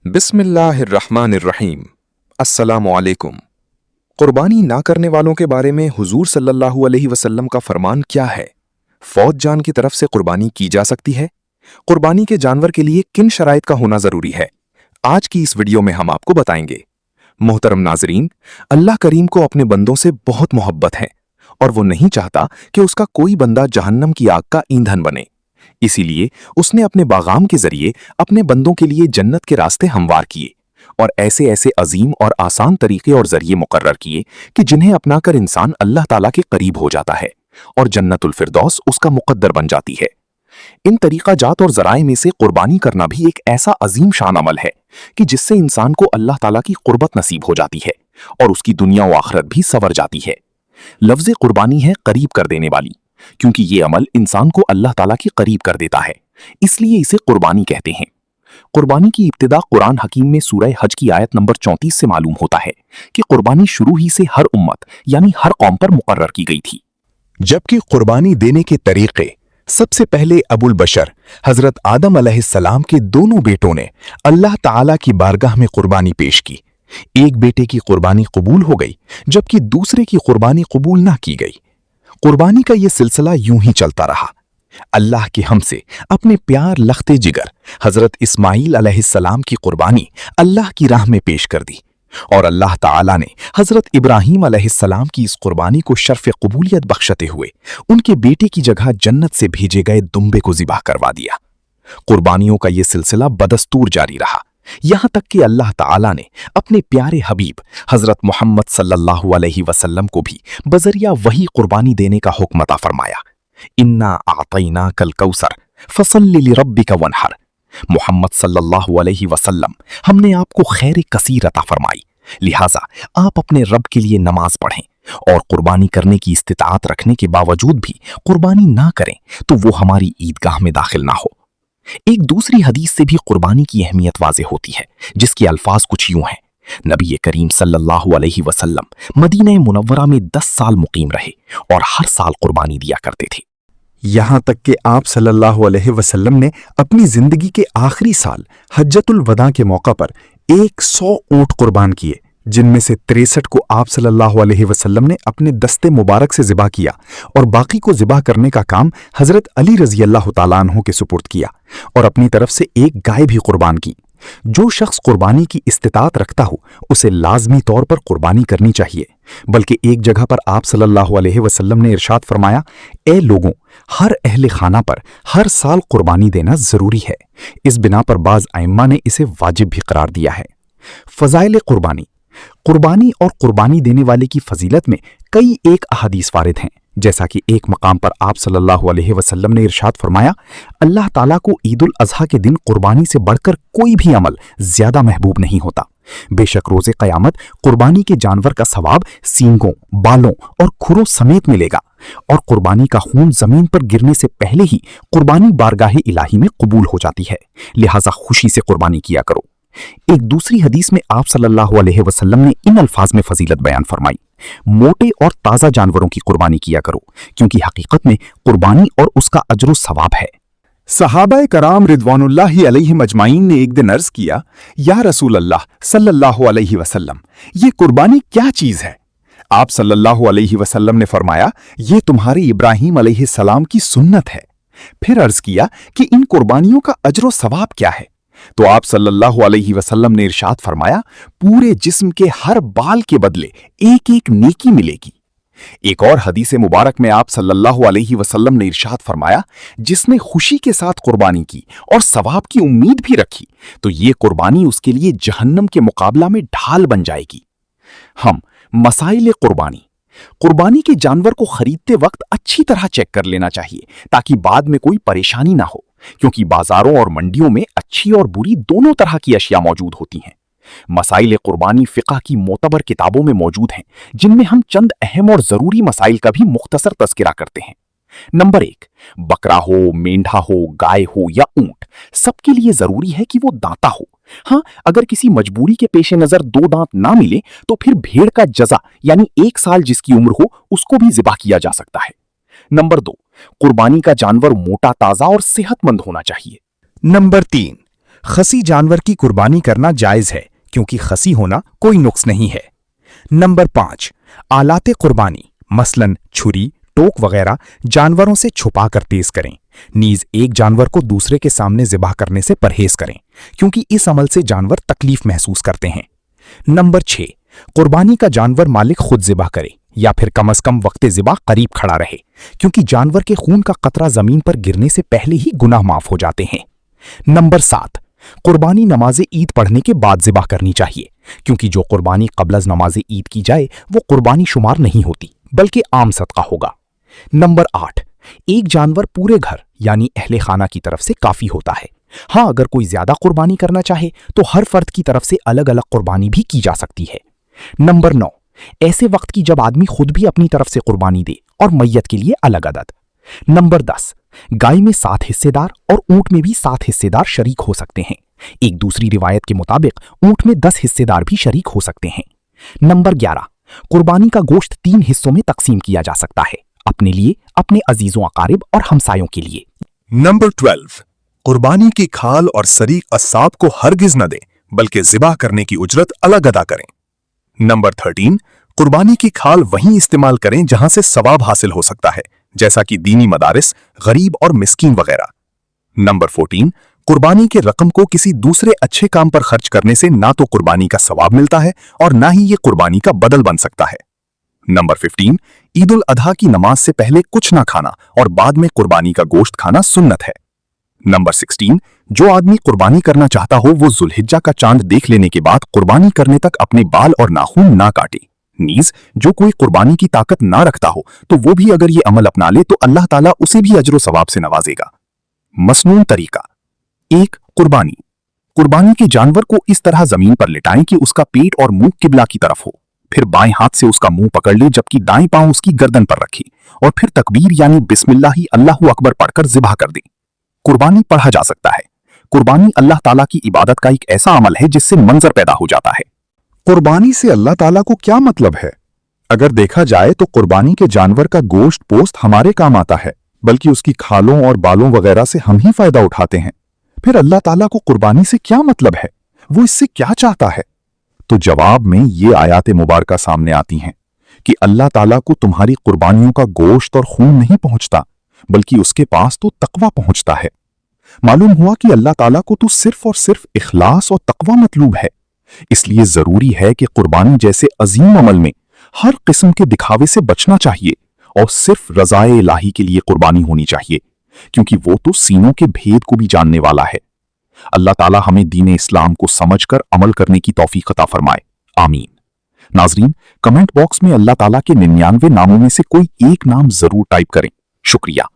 बिस्मिल्लाहिर्रहमानिर्रहीम। अस्सलामु अलैकुम। कुर्बानी ना करने वालों के बारे में हुजूर सल्लल्लाहु अलैहि वसल्लम का फरमान क्या है? फौत जान की तरफ से कुर्बानी की जा सकती है? कुर्बानी के जानवर के लिए किन शराइत का होना जरूरी है? आज की इस वीडियो में हम आपको बताएंगे। मोहतरम नाजरीन, अल्लाह करीम को अपने बंदों से बहुत मोहब्बत है और वो नहीं चाहता कि उसका कोई बंदा जहन्नम की आग का ईंधन बने। इसीलिए उसने अपने बागाम के जरिए अपने बंदों के लिए जन्नत के रास्ते हमवार किए और ऐसे ऐसे अजीम और आसान तरीके और जरिए मुकर्रर किए कि जिन्हें अपनाकर इंसान अल्लाह ताला के करीब हो जाता है और जन्नतुल फिरदौस उसका मुकद्दर बन जाती है। इन तरीका जात और जराए में से कुर्बानी करना भी एक ऐसा अजीम शान अमल है कि जिससे इंसान को अल्लाह ताला की कुर्बत नसीब हो जाती है और उसकी दुनिया व आखिरत भी संवर जाती है। लफ्ज़ कुर्बानी है करीब कर देने वाली, क्योंकि ये अमल इंसान को अल्लाह ताला के करीब कर देता है, इसलिए इसे कुर्बानी कहते हैं। कुर्बानी की इब्तिदा कुरान हकीम में सूरह हज की आयत नंबर 34 से मालूम होता है कि कुर्बानी शुरू ही से हर उम्मत यानी हर कौम पर मुकर्रर की गई थी। जबकि कुर्बानी देने के तरीके सबसे पहले अबुल बशर हजरत आदम अलैहिस्सलाम के दोनों बेटों ने अल्लाह ताला की बारगाह में कुर्बानी पेश की। एक बेटे की कुर्बानी कबूल हो गई जबकि दूसरे की कुर्बानी कबूल ना की गई। कुर्बानी का यह सिलसिला यूं ही चलता रहा। अल्लाह के हमसे अपने प्यार लख्ते जिगर हजरत इस्माईल अलैहिस्सलाम की कुर्बानी अल्लाह की राह में पेश कर दी और अल्लाह ताला ने हजरत इब्राहीम अलैहिस्सलाम की इस कुर्बानी को शर्फ कबूलियत बख्शते हुए उनके बेटे की जगह जन्नत से भेजे गए दुम्बे को ज़िबा करवा दिया। कुर्बानियों का यह सिलसिला बदस्तूर जारी रहा, यहां तक कि अल्लाह ताला ने अपने प्यारे हबीब हजरत मोहम्मद सल्लल्लाहु अलैहि वसल्लम को भी बजरिया वही कुर्बानी देने का हुक्म अता फरमाया। इन्ना आतैना कल कौसर फसल्लि लिरब्बिका वनहर। मोहम्मद सल्लल्लाहु अलैहि वसल्लम, हमने आपको खैर कसीर अता फरमाई, लिहाजा आप अपने रब के लिए नमाज पढ़ें और कुर्बानी करने की इस्तिताअत रखने के बावजूद भी कुर्बानी ना करें तो वो हमारी ईदगाह में दाखिल ना हो। एक दूसरी हदीस से भी कुर्बानी की अहमियत वाज़े होती है, जिसके अल्फाज कुछ यूं हैं। नबी करीम सल्लल्लाहु अलैहि वसल्लम मदीना मुनव्वरा में 10 साल मुकीम रहे और हर साल कुर्बानी दिया करते थे। यहां तक कि आप सल्लल्लाहु अलैहि वसल्लम ने अपनी जिंदगी के आखिरी साल हज्जतुल वदा के मौका पर 100 ऊंट कुर्बान किए, जिनमें से 63 को आप सल्लल्लाहु अलैहि वसल्लम ने अपने दस्ते मुबारक से ज़िबा किया और बाकी को ज़िबा करने का काम हजरत अली रज़ी अल्लाह तआला अन्हु के सुपुर्द किया और अपनी तरफ से एक गाय भी कुर्बान की। जो शख्स कुर्बानी की इस्तिताअत रखता हो उसे लाजमी तौर पर कुर्बानी करनी चाहिए, बल्कि एक जगह पर आप सल्लल्लाहु अलैहि वसल्लम ने इरशाद फरमाया, ए लोगों, हर अहले खाना पर हर साल कुर्बानी देना जरूरी है। इस बिना पर बाज आइम्मा ने इसे वाजिब भी करार दिया है। फजाइल कुर्बानी। कुर्बानी और कुर्बानी देने वाले की फजीलत में कई एक अहादीस वारिद हैं, जैसा कि एक मकाम पर आप सल्लल्लाहु अलैहि वसल्लम ने इरशाद फरमाया, अल्लाह ताला को ईद उल अज़हा के दिन कुर्बानी से बढ़कर कोई भी अमल ज्यादा महबूब नहीं होता। बेशक रोज़े क़यामत कुर्बानी के जानवर का सवाब सींगों, बालों और खुरों समेत मिलेगा और कुर्बानी का खून जमीन पर गिरने से पहले ही कुर्बानी बारगाहे इलाही में कबूल हो जाती है, लिहाजा खुशी से कुर्बानी किया करो। एक दूसरी हदीस में आप सल्लल्लाहु अलैहि वसल्लम ने इन अल्फाज में फजीलत बयान फरमाई, मोटे और ताज़ा जानवरों की कुर्बानी किया करो, क्योंकि हकीकत में कुर्बानी और उसका अजर सवाब है। सहाबाए कराम रिदवानुल्लाहि अलैहिम अजमाइन ने एक दिन अर्ज किया, या रसूल अल्लाह सल्लल्लाहु अलैहि वसल्लम, ये कुर्बानी क्या चीज है? आप सल्लल्लाहु अलैहि वसल्लम ने फरमाया, ये तुम्हारे इब्राहीम अलैहिस्सलाम की सुन्नत है। फिर अर्ज किया कि इन कुर्बानियों का अजर सवाब क्या है? तो आप सल्लल्लाहु अलैहि वसल्लम ने इरशाद फरमाया, पूरे जिस्म के हर बाल के बदले एक एक नेकी मिलेगी। एक और हदीस मुबारक में आप सल्लल्लाहु अलैहि वसल्लम ने इरशाद फरमाया, जिसने खुशी के साथ कुर्बानी की और सवाब की उम्मीद भी रखी तो ये कुर्बानी उसके लिए जहन्नम के मुकाबला में ढाल बन जाएगी। हम मसाइल कुर्बानी। कुर्बानी के जानवर को खरीदते वक्त अच्छी तरह चेक कर लेना चाहिए ताकि बाद में कोई परेशानी ना हो, क्योंकि बाजारों और मंडियों में अच्छी और बुरी दोनों तरह की अशिया मौजूद होती हैं। मसाइल कुर्बानी फ़िक़्ह की मोतबर किताबों में मौजूद हैं, जिनमें हम चंद अहम और ज़रूरी मसाइल का भी मुख्तसर तज़किरा करते हैं। नंबर 1, बकरा हो, मेंढा हो, गाय हो या ऊंट, सबके लिए ज़रूरी है कि वो दाता हो। हाँ, अगर किसी मजबूरी के पेश नज़र 2 दांत ना मिले तो फिर भेड़ का जज़ा यानी 1 साल जिसकी उम्र हो उसको भी ज़िबा किया जा सकता है। नंबर 2, कुर्बानी का जानवर मोटा, ताज़ा और सेहतमंद होना चाहिए। नंबर 3, खसी जानवर की कुर्बानी करना जायज है क्योंकि खसी होना कोई नुक्स नहीं है। नंबर 5, आलाते कुर्बानी मसलन छुरी, टोक वगैरह जानवरों से छुपा कर तेज करें। नीज एक जानवर को दूसरे के सामने ज़िबा करने से परहेज करें क्योंकि इस अमल से जानवर तकलीफ महसूस करते हैं। नंबर 6, कुर्बानी का जानवर मालिक खुद ज़िबा करे या फिर कम से कम वक्ते ज़िबा करीब खड़ा रहे क्योंकि जानवर के खून का कतरा जमीन पर गिरने से पहले ही गुनाह माफ हो जाते हैं। नंबर 7, कुर्बानी नमाज ईद पढ़ने के बाद ज़िबा करनी चाहिए क्योंकि जो कुर्बानी क़ब्ल नमाज ईद की जाए वो कुर्बानी शुमार नहीं होती बल्कि आम सदका होगा। नंबर 8, एक जानवर पूरे घर यानी अहले खाना की तरफ से काफी होता है। हाँ, अगर कोई ज्यादा कुर्बानी करना चाहे तो हर फर्द की तरफ से अलग अलग कुर्बानी भी की जा सकती है। नंबर 9, ऐसे वक्त की जब आदमी खुद भी अपनी तरफ से कुर्बानी दे और मैयत के लिए अलग अदद। नंबर 10, गाय में 7 हिस्सेदार और ऊंट में भी 7 हिस्सेदार शरीक हो सकते हैं। एक दूसरी रिवायत के मुताबिक ऊंट में 10 हिस्सेदार भी शरीक हो सकते हैं। नंबर 11, कुर्बानी का गोश्त 3 हिस्सों में तकसीम किया जा सकता है, अपने लिए, अपने अजीजों अकारिब और हमसायों के लिए। नंबर 12, कुर्बानी की खाल और सरीक अस्साब को हरगिज न दें बल्कि ज़िबा करने की उजरत अलग अदा करें। नंबर 13, कुर्बानी की खाल वहीं इस्तेमाल करें जहां से सवाब हासिल हो सकता है, जैसा कि दीनी मदारिस, गरीब और मिस्कीन वगैरह। नंबर 14, कुर्बानी के रकम को किसी दूसरे अच्छे काम पर खर्च करने से ना तो कुर्बानी का सवाब मिलता है और ना ही ये कुर्बानी का बदल बन सकता है। नंबर 15, ईद उल अधा की नमाज से पहले कुछ ना खाना और बाद में कुर्बानी का गोश्त खाना सुन्नत है। नंबर 16, जो आदमी कुर्बानी करना चाहता हो वो जुल्हिज्जा का चांद देख लेने के बाद कुर्बानी करने तक अपने बाल और नाखून ना काटे। नीज जो कोई कुर्बानी की ताकत ना रखता हो तो वो भी अगर ये अमल अपना ले तो अल्लाह ताला उसे भी अजर सवाब से नवाजेगा। मसनून तरीका। 1, कुर्बानी। कुर्बानी के जानवर को इस तरह जमीन पर लिटाएं कि उसका पेट और मुंह किबला की तरफ हो। फिर बाएं हाथ से उसका मुंह पकड़ ले जबकि दाएं पांव उसकी गर्दन पर रखे और फिर तकबीर यानी बिस्मिल्लाही अल्लाहु अकबर पढ़कर ज़िबा कर दें। कुर्बानी पढ़ा जा सकता है। कुर्बानी अल्लाह ताला की इबादत का एक ऐसा अमल है जिससे मंजर पैदा हो जाता है। कुर्बानी से अल्लाह ताला को क्या मतलब है? अगर देखा जाए तो कुर्बानी के जानवर का गोश्त पोस्त हमारे काम आता है, बल्कि उसकी खालों और बालों वगैरह से हम ही फायदा उठाते हैं। फिर अल्लाह ताला को कुर्बानी से क्या मतलब है? वो इससे क्या चाहता है? तो जवाब में ये आयात मुबारका सामने आती हैं कि अल्लाह ताला को तुम्हारी कुर्बानियों का गोश्त और खून नहीं पहुंचता, बल्कि उसके पास तो तकवा पहुंचता है। मालूम हुआ कि अल्लाह ताला को तो सिर्फ और सिर्फ इखलास और तकवा मतलूब है। इसलिए जरूरी है कि कुर्बानी जैसे अजीम अमल में हर किस्म के दिखावे से बचना चाहिए और सिर्फ रज़ाए इलाही के लिए कुर्बानी होनी चाहिए, क्योंकि वो तो सीनों के भेद को भी जानने वाला है। अल्लाह ताला हमें दीन इस्लाम को समझकर अमल करने की तौफीक अता फरमाए, आमीन। नाजरीन, कमेंट बॉक्स में अल्लाह ताला के 99 नामों में से कोई एक नाम जरूर टाइप करें। शुक्रिया।